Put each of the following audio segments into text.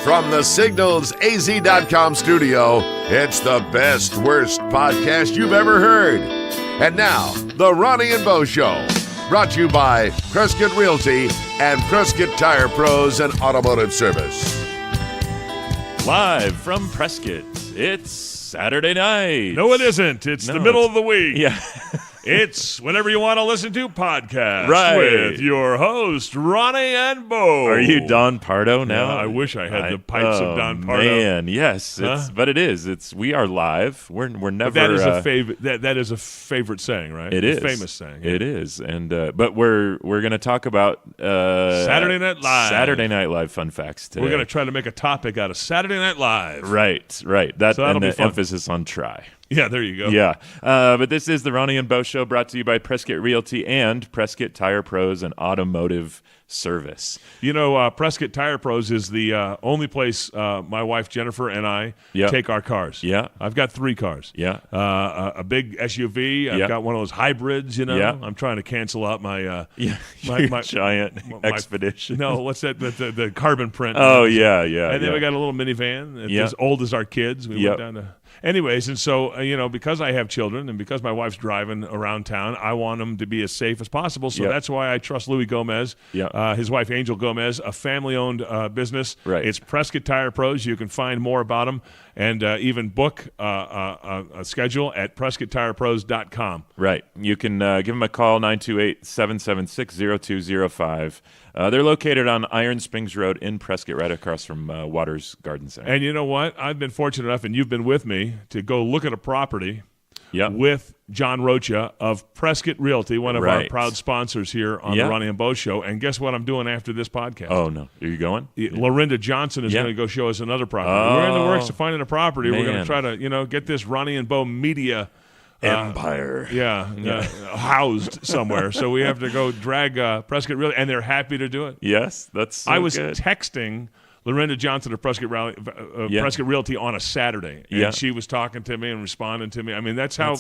From the signalsaz.com studio, it's the best, worst podcast you've ever heard. And now, the Ronnie and Bo Show, brought to you by Prescott Realty and Prescott Tire Pros and Automotive Service. Live from Prescott, it's Saturday night. No, it isn't. It's the middle of the week. Yeah. It's Whenever You Want to Listen to podcast Right. with your host, Ronnie and Bo. Are you Don Pardo now? Yeah, I wish I had the pipes of Don Pardo. Man, yes. But it is. We are live. We're never. But that is a favorite. That is a favorite saying, right? It is a famous saying. Yeah. It is, and but we're going to talk about Saturday Night Live. Saturday Night Live fun facts today. We're going to try to make a topic out of Saturday Night Live. Right. That So that'll and be the fun. emphasis on try. Yeah, there you go. Yeah. But this is the Ronnie and Bo Show, brought to you by Prescott Realty and Prescott Tire Pros and Automotive Service. You know, Prescott Tire Pros is the only place my wife Jennifer and I take our cars. Yeah. I've got 3 cars. Yeah. A big SUV. I've got one of those hybrids, you know. Yeah. I'm trying to cancel out my my giant Expedition. No, what's that? The carbon print. Oh, yeah. And then we got a little minivan. It's as old as our kids. We went down to... Anyways, and so, because I have children and because my wife's driving around town, I want them to be as safe as possible. So that's why I trust Louis Gomez, his wife Angel Gomez, a family-owned business. Right. It's Prescott Tire Pros. You can find more about them and even book a schedule at PrescottTirePros.com. Right. You can give them a call, 928-776-0205. They're located on Iron Springs Road in Prescott, right across from Waters Garden Center. And you know what? I've been fortunate enough, and you've been with me, to go look at a property with John Rocha of Prescott Realty, one of our proud sponsors here on the Ronnie and Bo Show. And guess what I'm doing after this podcast? Oh, no. Are you going? Lorinda Johnson is going to go show us another property. We're in the works of finding a property. We're going to try to, get this Ronnie and Bo media empire. Housed somewhere. So we have to go drag Prescott Realty, and they're happy to do it. Yes, that's so I was good. Texting Lorinda Johnson of Prescott Realty on a Saturday, and she was talking to me and responding to me. I mean, that's how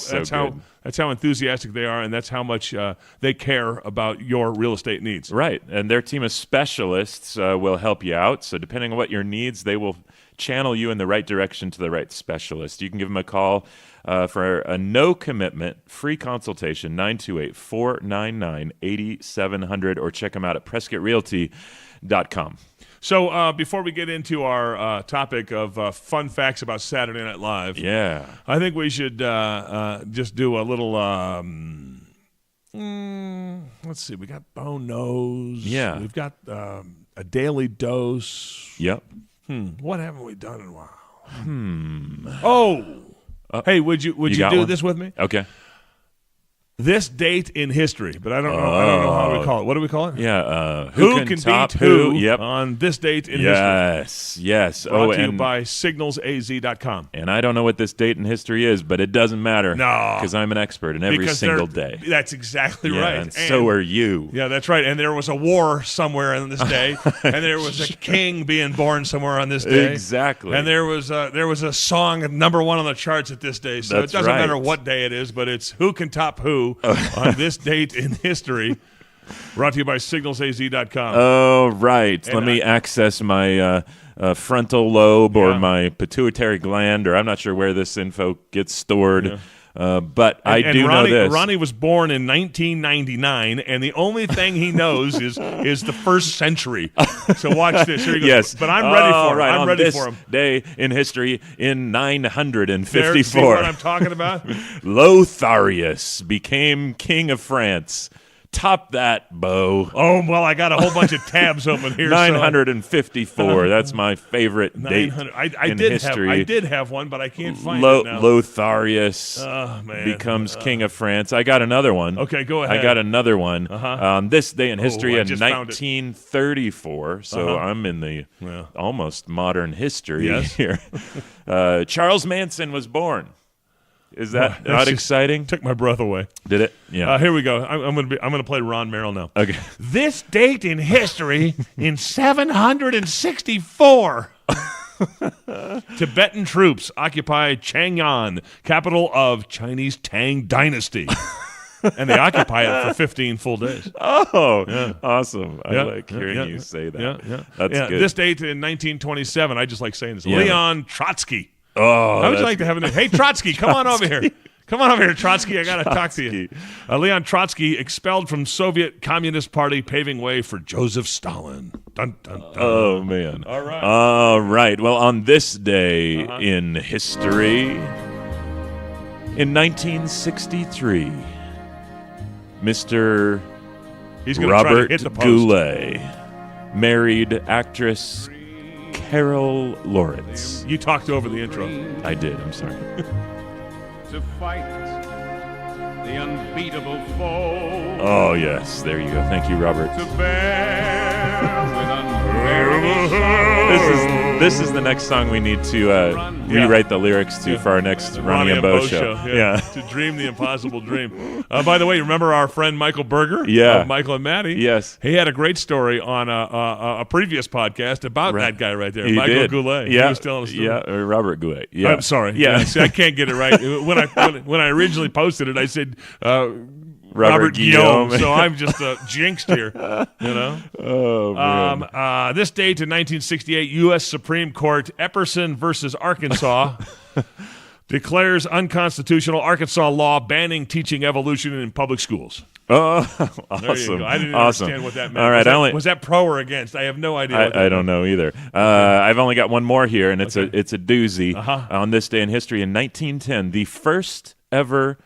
enthusiastic they are, and that's how much they care about your real estate needs. Right, and their team of specialists will help you out. So depending on what your needs, they will channel you in the right direction to the right specialist. You can give them a call for a no-commitment, free consultation, 928-499-8700, or check them out at PrescottRealty.com. So before we get into our topic of fun facts about Saturday Night Live, I think we should just do a little, let's see, we got Bone Nose. Yeah. We've got a Daily Dose. Yep. What haven't we done in a while? Hey, would you do one? this with me? Okay. This date in history, but I don't know how we call it. What do we call it? Yeah. Who can top beat who Yep. on this date in history? Yes. Brought to you by signalsaz.com. And I don't know what this date in history is, but it doesn't matter. No. Because I'm an expert in every single day. That's exactly right. And so are you. Yeah, that's right. And there was a war somewhere on this day, and there was a king being born somewhere on this day. Exactly. And there was a song at number 1 on the charts at this day. So That's it doesn't right. matter what day it is, but it's who can top who on this date in history. Brought to you by signalsaz.com. Oh, right. And Let me access my frontal lobe or my pituitary gland, or I'm not sure where this info gets stored. Yeah. But I do know this. Ronnie was born in 1999, and the only thing he knows is the first century. So watch this. Here he goes. Yes. But I'm ready for him. Right. I'm On ready this for him. day in history in 954. There, see what I'm talking about? Lotharius became king of France. Top that, Bo. Oh, well, I got a whole bunch of tabs open here. 954. That's my favorite date in history. I did have one, but I can't find it now. Lotharius becomes king of France. I got another one. Okay, go ahead. I got another one. On this day in history in I just found it. 1934. So I'm in the almost modern history Yes. here. Charles Manson was born. Is that not exciting? Took my breath away. Did it? Yeah. Here we go. I'm gonna play Ron Merrill now. Okay. This date in history in 764. Tibetan troops occupy Chang'an, capital of Chinese Tang Dynasty. and they occupy it for 15 full days. Oh, awesome. I like hearing you say that. That's good. This date in 1927, I just like saying this, Yeah. Leon Trotsky. Oh, I would like to have a name. Hey, Trotsky, come on over here. Come on over here, Trotsky. I got to talk to you. Leon Trotsky, expelled from Soviet Communist Party, paving way for Joseph Stalin. Dun, dun, dun. Oh, man. All right. All right. Well, on this day in history, in 1963, Mr. He's going to try to Robert hit the post. Goulet married actress Carol Lawrence. You talked over the intro. I did. I'm sorry. To fight the unbeatable foe. Oh, yes. There you go. Thank you, Robert. To bear with unbearable sorrow. This is the next song we need to rewrite the lyrics to for our next Ronnie and Bo show. Yeah. To dream the impossible dream. By the way, remember our friend Michael Berger? Yeah. Michael and Maddie? Yes. He had a great story on a previous podcast about that guy right there, He Michael did. Goulet. Yeah. He was telling us. Yeah, Robert Goulet. Yeah. I'm sorry. Yeah. See, I can't get it right. When I originally posted it, I said Robert Guillaume. So I'm just jinxed here. You know. Oh, man. This date in 1968, U.S. Supreme Court, Epperson versus Arkansas, declares unconstitutional Arkansas law banning teaching evolution in public schools. Oh, There you awesome. go. I didn't Awesome. understand what that meant. All right. Was that pro or against? I have no idea. what that I don't know either. I've only got one more here, and it's a doozy. On this day in history, in 1910, the first ever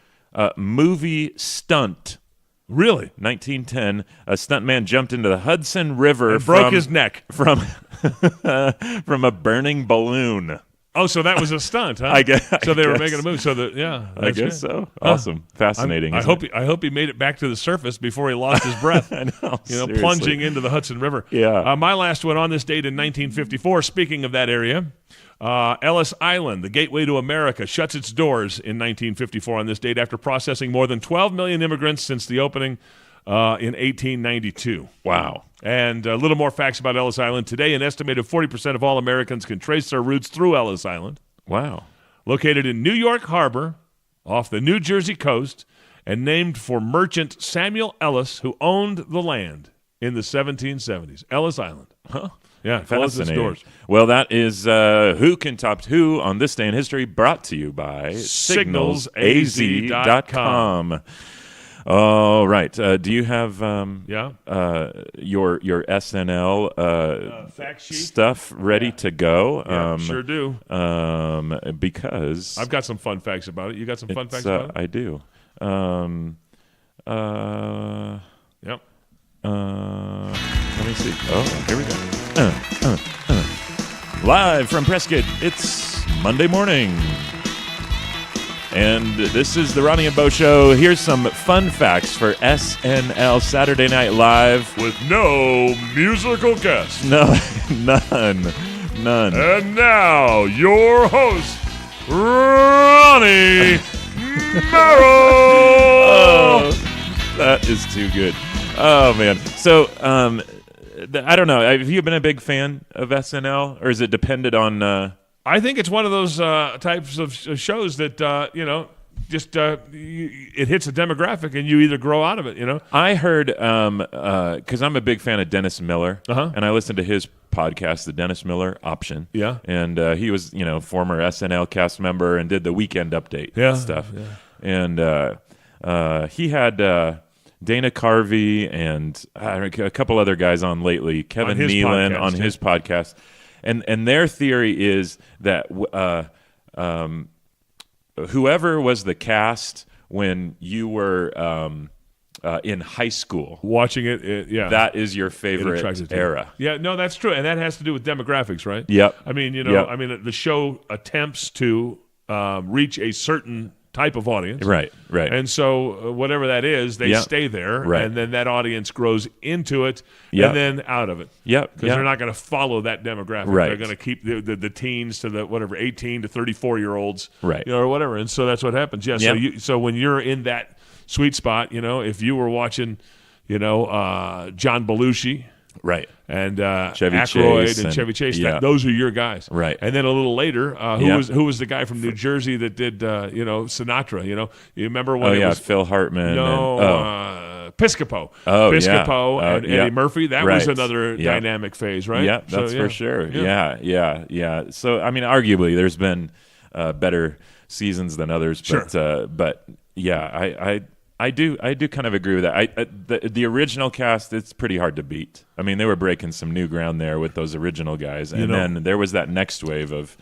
movie stunt. Really? 1910, a stuntman jumped into the Hudson River And broke his neck. from a burning balloon. Oh, so that was a stunt, huh? I guess. So they were making a move. So I guess so. Awesome, fascinating. I hope he made it back to the surface before he lost his breath. I know. Seriously. Plunging into the Hudson River. Yeah. My last one on this date in 1954. Speaking of that area, Ellis Island, the gateway to America, shuts its doors in 1954 on this date after processing more than 12 million immigrants since the opening in 1892. Wow. And a little more facts about Ellis Island. Today, an estimated 40% of all Americans can trace their roots through Ellis Island. Wow. Located in New York Harbor, off the New Jersey coast, and named for merchant Samuel Ellis, who owned the land in the 1770s. Ellis Island. Huh. Yeah, closed its Fascinating. doors. Well, that is Who Can Top Who on this day in history, brought to you by SignalsAZ.com. All right. Do you have your SNL fact sheet stuff ready to go? Sure do. Because I've got some fun facts about it. You got some fun facts about it? I do. Yep. Let me see. Oh, here we go. Live from Prescott, it's Monday morning. And this is the Ronnie and Bo Show. Here's some fun facts for SNL Saturday Night Live. With no musical guest. No, none. And now, your host, Ronnie Merrill. Oh, that is too good. Oh, man. So, I don't know. Have you been a big fan of SNL, or is it dependent on... I think it's one of those types of shows that, just it hits a demographic and you either grow out of it, I heard, because I'm a big fan of Dennis Miller, and I listened to his podcast, The Dennis Miller Option. Yeah. And he was, former SNL cast member and did the Weekend Update stuff. Yeah. And he had Dana Carvey and a couple other guys on lately, Kevin Nealon on his podcast. And their theory is that whoever was the cast when you were in high school, watching it, that is your favorite era. Yeah, no, that's true, and that has to do with demographics, right? Yep. I mean, the show attempts to reach a certain type of audience, right? And so whatever that is, they stay there, and then that audience grows into it, and then out of it. Yep. Because they're not going to follow that demographic. Right. They're going to keep the teens to the 18 to 34-year-olds, right? Or whatever. And so that's what happens. Yeah. Yep. So when you're in that sweet spot, if you were watching, John Belushi. Right. And Chevy Aykroyd Chase and Chevy Chase. yeah. Those are your guys. Right. And then a little later, who was the guy from New Jersey that did Sinatra? You remember when it was Phil Hartman. Piscopo. Oh, Piscopo yeah. and Eddie Murphy. That was another Yeah. dynamic phase, right? Yeah, that's for sure. Yeah. Yeah. So I mean, arguably, there's been better seasons than others, but yeah, I do kind of agree with that. The original cast, it's pretty hard to beat. I mean, they were breaking some new ground there with those original guys, and then there was that next wave of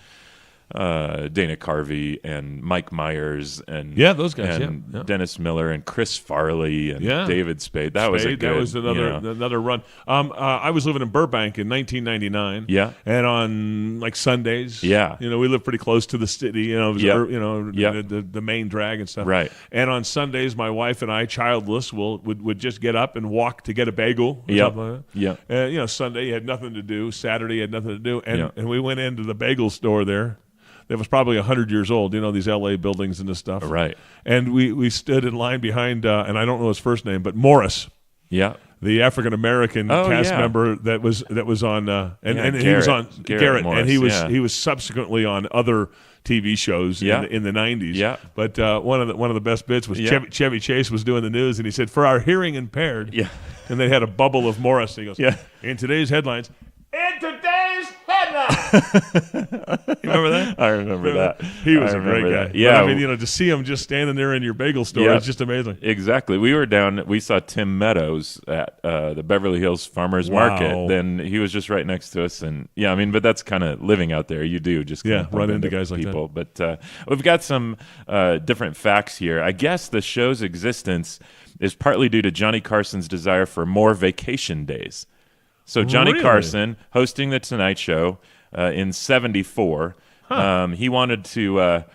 Dana Carvey and Mike Myers and those guys, and Dennis Miller and Chris Farley and David Spade. That was another run. I was living in Burbank in 1999. Yeah, and on like Sundays. Yeah, we lived pretty close to the city. It was the main drag and stuff. Right. And on Sundays, my wife and I, childless, would just get up and walk to get a bagel. Or something like that. Yeah. Sunday you had nothing to do. Saturday you had nothing to do, and we went into the bagel store there. That was probably 100 years old, these L.A. buildings and this stuff. Right. And we stood in line behind, and I don't know his first name, but Morris. Yeah. The African-American cast member that was on, and he was on Garrett Morris, and he was subsequently on other TV shows in the 90s. Yeah. But one of the best bits was Chevy Chase was doing the news, and he said, "For our hearing impaired," and they had a bubble of Morris. And he goes, "In today's headlines." In today's headline. You remember that? I remember that. He was a great guy. That. Yeah. But, I mean, to see him just standing there in your bagel store is just amazing. Exactly. We saw Tim Meadows at the Beverly Hills Farmers Market. Then he was just right next to us. And but that's kind of living out there. You do just run into guys people. Like that. But we've got some different facts here. I guess the show's existence is partly due to Johnny Carson's desire for more vacation days. So Johnny Carson hosting the Tonight Show in '74, he wanted to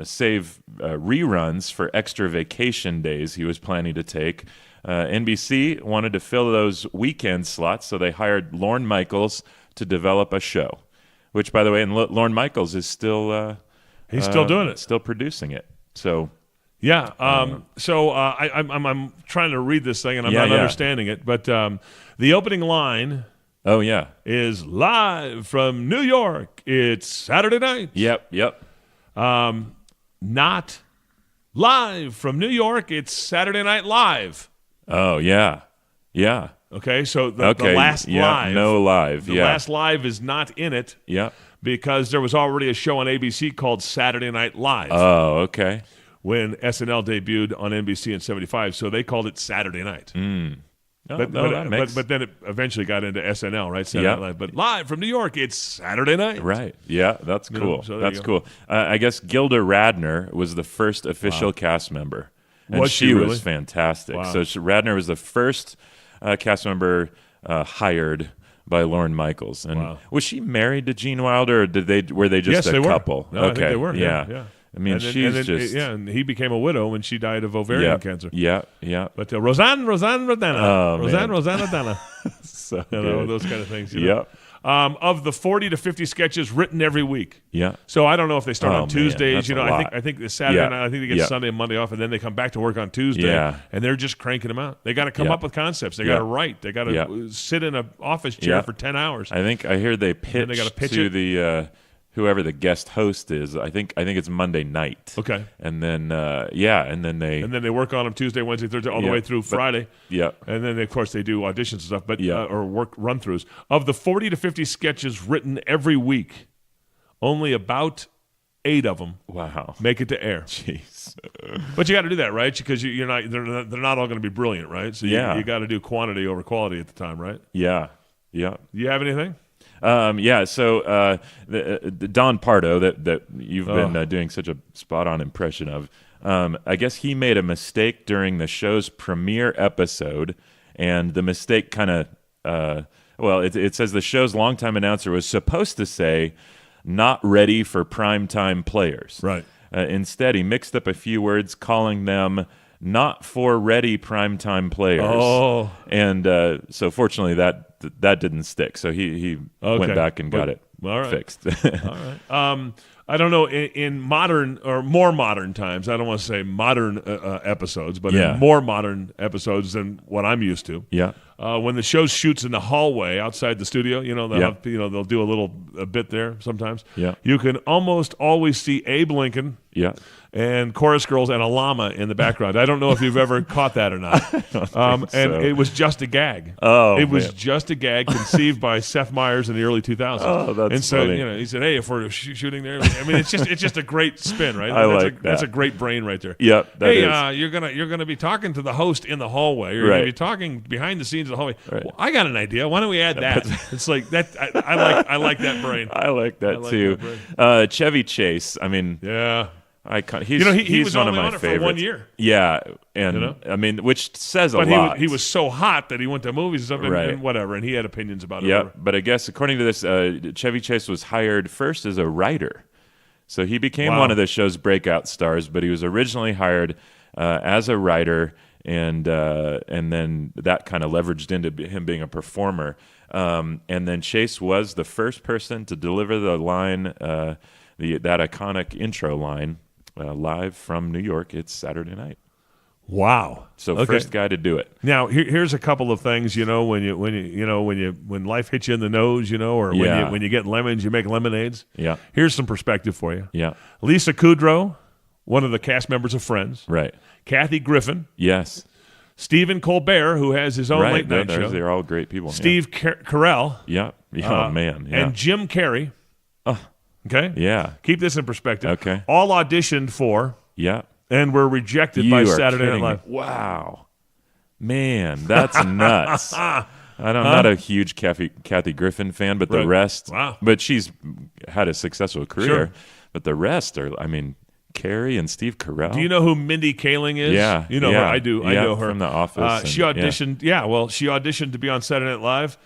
save reruns for extra vacation days he was planning to take. NBC wanted to fill those weekend slots, so they hired Lorne Michaels to develop a show. Which, by the way, and Lorne Michaels is still he's still doing it, still producing it. So. Yeah. I'm trying to read this thing and I'm not understanding it, but the opening line. Oh yeah, is live from New York. It's Saturday night. Yep. Not live from New York. It's Saturday Night Live. Oh yeah. Okay, so the last live. No live. The last live is not in it. Yeah. Because there was already a show on ABC called Saturday Night Live. Oh, okay. When SNL debuted on NBC in '75, so they called it Saturday Night. But then it eventually got into SNL, right? Saturday Night Live. But live from New York, it's Saturday night. Right. Yeah, that's cool. That's cool. I guess Gilda Radner was the first official cast member. And she really? was fantastic. Wow. So Radner was the first cast member hired by Lorne Michaels. And was she married to Gene Wilder, or were they just a couple? No, I think they were. Yeah. I mean, and he became a widow when she died of ovarian cancer. Yeah. But Roseanne Rosanna. Oh, Roseanne Dana. So those kind of things. Yep. Of the 40 to 50 sketches written every week. Yeah. So I don't know if they start on Tuesdays. Man, I think the Saturday night. I think they get Sunday and Monday off, and then they come back to work on Tuesday. Yeah. And they're just cranking them out. They got to come up with concepts. They got to write. They got to sit in an office chair for 10 hours. I hear they pitch to the whoever the guest host is. I think it's Monday night. Okay. And then and then they work on them Tuesday, Wednesday, Thursday, all the way through Friday. Yeah. And then of course they do auditions and stuff, but or work run throughs. Of the 40 to 50 sketches written every week, only about 8 of them make it to air. Jeez. But you got to do that, right? Because they're not all going to be brilliant, right? So you got to do quantity over quality at the time, right? Yeah. Do you have anything? So the Don Pardo that you've been doing such a spot-on impression of, I guess he made a mistake during the show's premiere episode, and the mistake kind of, it says the show's longtime announcer was supposed to say, "not ready for primetime players." Right. Instead, he mixed up a few words, calling them not for ready primetime players. Oh. And so fortunately that didn't stick. So he went back and got it fixed. All right. I don't know, in modern or more modern times, I don't want to say modern episodes, but in more modern episodes than what I'm used to. Yeah. When the show shoots in the hallway outside the studio, they'll do a bit there sometimes. Yeah. You can almost always see Abe Lincoln. Yeah. And chorus girls and a llama in the background. I don't know if you've ever caught that or not. And it was just a gag. It was just a gag conceived by Seth Meyers in the early 2000s. Oh, that's and so funny. he said, "Hey, if we're shooting there, I mean, it's just a great spin, right? That's a great brain right there. Yep. Hey, you're gonna be talking to the host in the hallway. You're gonna be talking behind the scenes of the hallway. Right. Well, I got an idea. Why don't we add that? It's like that. I like that brain. I like that too. That brain. Chevy Chase. I mean, yeah. He's was one of only my on it favorites. for 1 year. Yeah, and I mean, which says a But lot. he was so hot that he went to movies and stuff and whatever, and he had opinions about it. Yeah, but I guess according to this, Chevy Chase was hired first as a writer, so he became one of the show's breakout stars. But he was originally hired as a writer, and then that kind of leveraged into him being a performer. And then Chase was the first person to deliver the line, that iconic intro line. Live from New York, it's Saturday night. Wow! So first guy to do it. Now here's a couple of things. When life hits you in the nose, or when you get lemons, you make lemonades. Yeah. Here's some perspective for you. Yeah. Lisa Kudrow, one of the cast members of Friends. Right. Kathy Griffin. Yes. Stephen Colbert, who has his own late night show. They're all great people. Steve Carell. Yeah. Oh man. Yeah. And Jim Carrey. Okay? Yeah. Keep this in perspective. Okay. All auditioned for and were rejected by Saturday Night Live. Wow. Man, that's nuts. I'm not a huge Kathy Griffin fan, but the rest. Wow. But she's had a successful career. Sure. But the rest are, Carey and Steve Carell. Do you know who Mindy Kaling is? Yeah. You know her. I do. I know her. From The Office. She auditioned. She auditioned to be on Saturday Night Live,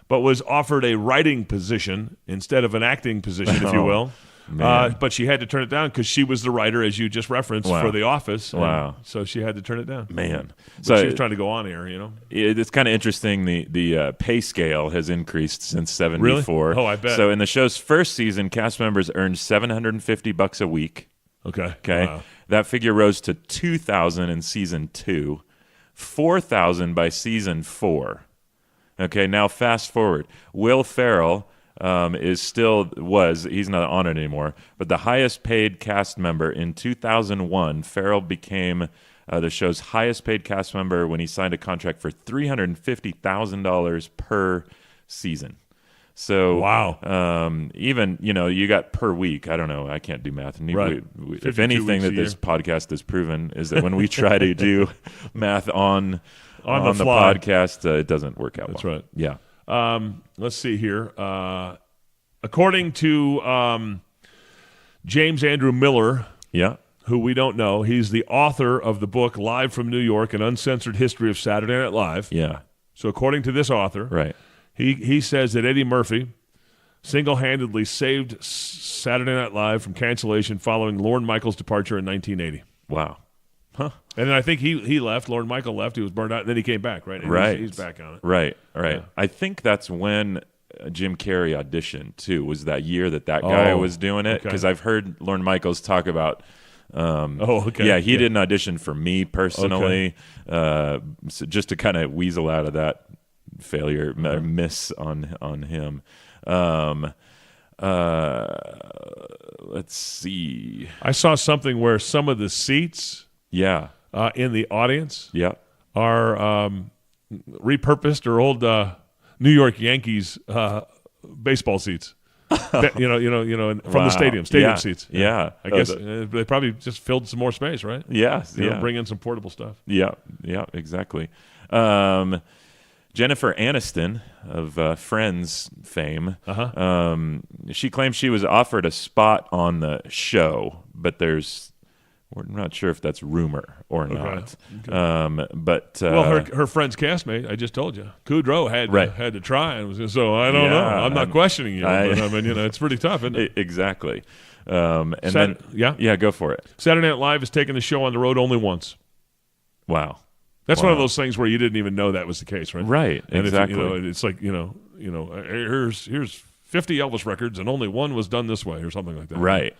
but was offered a writing position instead of an acting position, if you will. But she had to turn it down because she was the writer, as you just referenced, for The Office. Wow. So she had to turn it down. Man. So she was trying to go on air, It's kind of interesting. The pay scale has increased since '74. Really? Oh, I bet. So in the show's first season, cast members earned $750 a week. Okay. Wow. That figure rose to $2,000 in season 2, $4,000 by season 4. Okay, now fast forward. Will Ferrell he's not on it anymore, but the highest paid cast member in 2001, Ferrell became the show's highest paid cast member when he signed a contract for $350,000 per season. So wow. Even you got per week. I don't know. I can't do math. Right. If anything that this podcast has proven is that when we try to do math on the podcast, it doesn't work out. That's well. right. Yeah. Let's see here. According to James Andrew Miller, who we don't know, he's the author of the book Live from New York: An Uncensored History of Saturday Night Live. Yeah. So according to this author, right. He says that Eddie Murphy single-handedly saved Saturday Night Live from cancellation following Lorne Michaels' departure in 1980. Wow. Huh. And then I think he left. Lorne Michael left. He was burned out. And then he came back, right? And he's back on it. Right. Yeah. I think that's when Jim Carrey auditioned, too, was that year that guy was doing it. Because I've heard Lorne Michaels talk about yeah, he didn't audition for me personally, so just to kind of weasel out of that failure, miss on him. Let's see. I saw something where some of the seats in the audience are repurposed or old New York Yankees baseball seats. From the stadium seats. Yeah. I guess they probably just filled some more space, right? Yeah. Bring in some portable stuff. Yeah, exactly. Jennifer Aniston of Friends fame, she claims she was offered a spot on the show, but we're not sure if that's rumor or not. Okay. But her Friends castmate, I just told you, Kudrow had to try, so I don't know. I'm not questioning you, but it's pretty tough, isn't it? Exactly. Go for it. Saturday Night Live has taken the show on the road only once. Wow. That's one of those things where you didn't even know that was the case, right? Right, and exactly. It's like here's 50 Elvis records and only one was done this way or something like that. Right.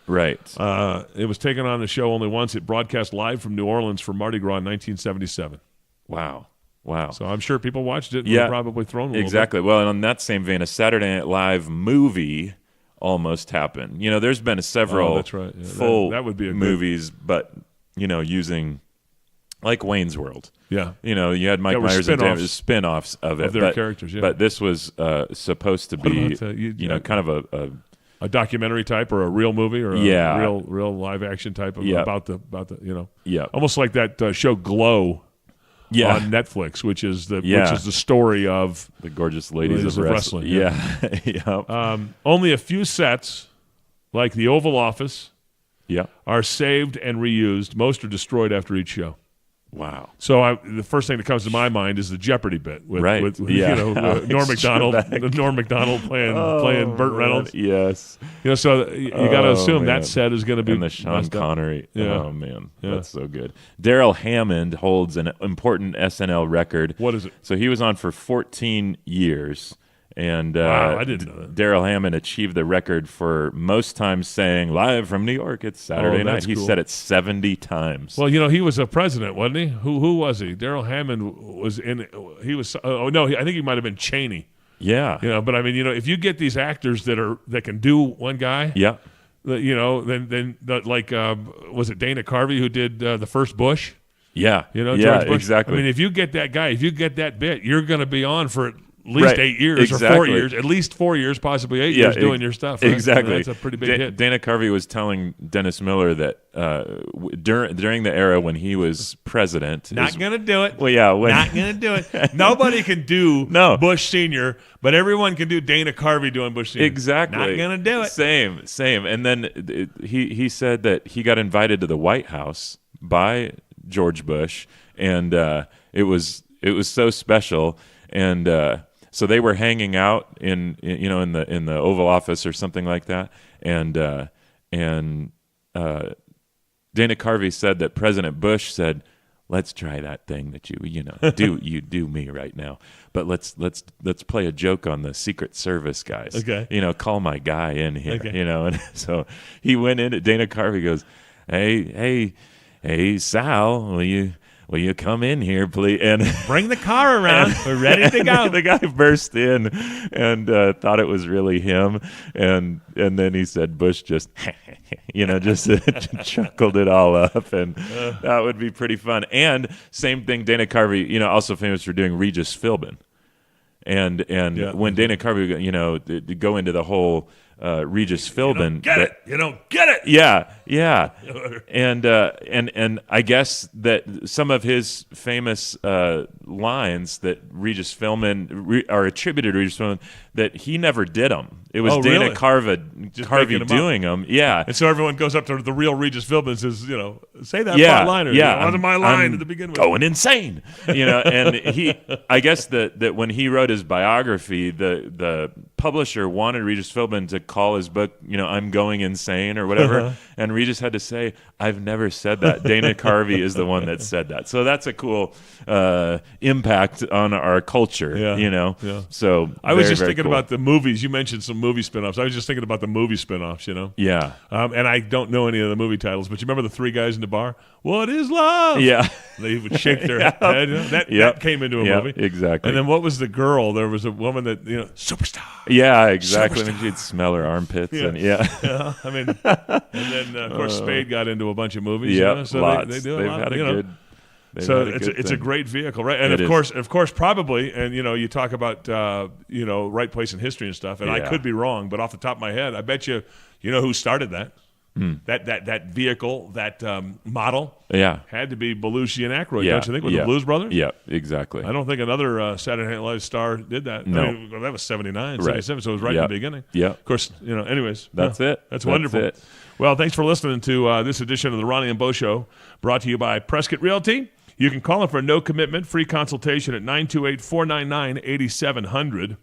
It was taken on the show only once. It broadcast live from New Orleans for Mardi Gras in 1977. Wow. Wow. So I'm sure people watched it and Yeah, were probably thrown a little exactly. Well, and on that same vein, a Saturday Night Live movie almost happened. There's been several that's right. Yeah, full that would be a movies, but, using like Wayne's World. Yeah. You had Mike Myers and David spin-offs of it. Of their characters, yeah. But this was supposed to be, kind of a documentary type or a real movie or a real live action type of about the almost like that show Glow on Netflix, which is the story of the gorgeous ladies of wrestling. Yeah. Only a few sets, like the Oval Office, are saved and reused. Most are destroyed after each show. Wow. So the first thing that comes to my mind is the Jeopardy bit with Norm Macdonald playing Burt Reynolds. Yes. So you got to assume that set is going to be and the Sean Connery. Yeah. Oh man, that's so good. Daryl Hammond holds an important SNL record. What is it? So he was on for 14 years. And wow, I didn't know that. Daryl Hammond achieved the record for most times saying live from New York. It's Saturday night. He said it 70 times. Well, he was a president, wasn't he? Who was he? Daryl Hammond was in. He was. I think he might have been Cheney. Yeah. But I mean, if you get these actors that can do one guy. Yeah. Then like was it Dana Carvey who did the first Bush? Yeah. George Bush. Exactly. I mean, if you get that guy, if you get that bit, you're going to be on for at least 8 years or 4 years, at least 4 years, possibly 8 years doing your stuff. Right? Exactly. That's a pretty big hit. Dana Carvey was telling Dennis Miller that during the era when he was president. Not going to do it. Well, yeah. Not going to do it. Nobody can do Bush Sr., but everyone can do Dana Carvey doing Bush Sr. Exactly. Not going to do it. Same. And then he said that he got invited to the White House by George Bush, and it was so special. And so they were hanging out in the Oval Office or something like that, and Dana Carvey said that President Bush said, "Let's try that thing that you do me right now, but let's play a joke on the Secret Service guys. Okay, call my guy in here. Okay. And so he went in. Dana Carvey goes, hey, Sal, will you come in here, please? And bring the car around. We're ready to go. The guy burst in and thought it was really him, and then he said Bush just just chuckled it all up, and that would be pretty fun. And same thing, Dana Carvey, also famous for doing Regis Philbin, and when Dana Carvey would go into the whole Regis Philbin. You don't get it. Yeah. And I guess that some of his famous lines that Regis Philbin are attributed to Regis Philbin, that he never did them. It was Dana really? Carvey doing them. Yeah. And so everyone goes up to the real Regis Philbin and says, say that liner. Yeah. That was my line to begin with. Going insane. And I guess that when he wrote his biography, the publisher wanted Regis Philbin to call his book, I'm Going Insane or whatever. And Regis had to say, I've never said that. Dana Carvey is the one that said that. So that's a cool impact on our culture, Yeah. So I was just thinking about the movies. You mentioned some movie spinoffs. I was just thinking about the movie spinoffs, Yeah. And I don't know any of the movie titles, but you remember the three guys in the bar? What is love? Yeah. They would shake their head. That came into a movie. Exactly. And then what was the girl? There was a woman that, superstar. Yeah, exactly. Superstar. She'd smell her armpits. Yeah. And I mean, and then, of course, Spade got into a bunch of movies. Yeah, so lots. they do a They've lot. had a good. So it's a great vehicle, right? And of course, probably, and you talk about right place in history and stuff, and I could be wrong, but off the top of my head, I bet you know who started that. That vehicle, that model, had to be Belushi and Aykroyd. Don't you think, with the Blues Brothers? Yeah, exactly. I don't think another Saturday Night Live star did that. No, I mean, that was 79, 77, so it was right in the beginning. Yeah, of course. Anyways, that's it. That's wonderful. It. Well, thanks for listening to this edition of the Ronnie and Bo Show, brought to you by Prescott Realty. You can call them for no commitment, free consultation at 928-499-8700.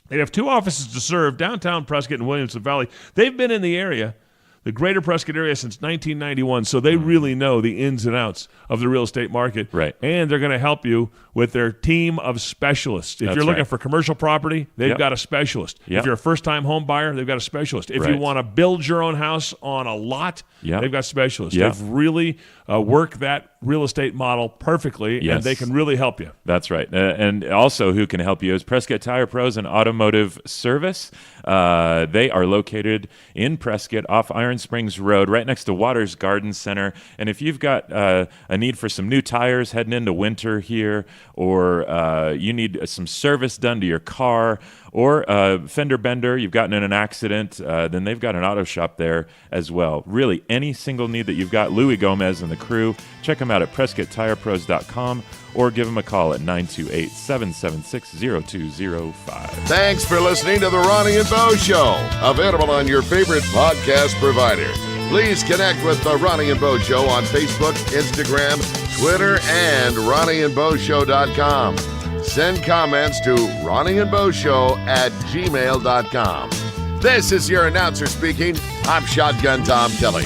They have two offices to serve, downtown Prescott and Williamson Valley. They've been in the area, the greater Prescott area, since 1991, so they really know the ins and outs of the real estate market. Right. And they're going to help you with their team of specialists. If you're looking for commercial property, they've got a specialist. If you're a first-time home buyer, they've got a specialist. If you want to build your own house on a lot, they've got specialists. They've really worked that real estate model perfectly, Yes. and they can really help you. That's right. And also who can help you is Prescott Tire Pros and Automotive Service. They are located in Prescott off Iron Springs Road, right next to Waters Garden Center. And if you've got a need for some new tires heading into winter here, or you need some service done to your car, or fender bender, you've gotten in an accident, then they've got an auto shop there as well. Really, any single need that you've got, Louis Gomez and the crew, check them out at PrescottTirePros.com or give them a call at 928-776-0205. Thanks for listening to the Ronnie and Bo Show, available on your favorite podcast provider. Please connect with the Ronnie and Bo Show on Facebook, Instagram, Twitter, and RonnieandBoShow.com. Send comments to RonnieandBoShow@gmail.com. This is your announcer speaking. I'm Shotgun Tom Kelly.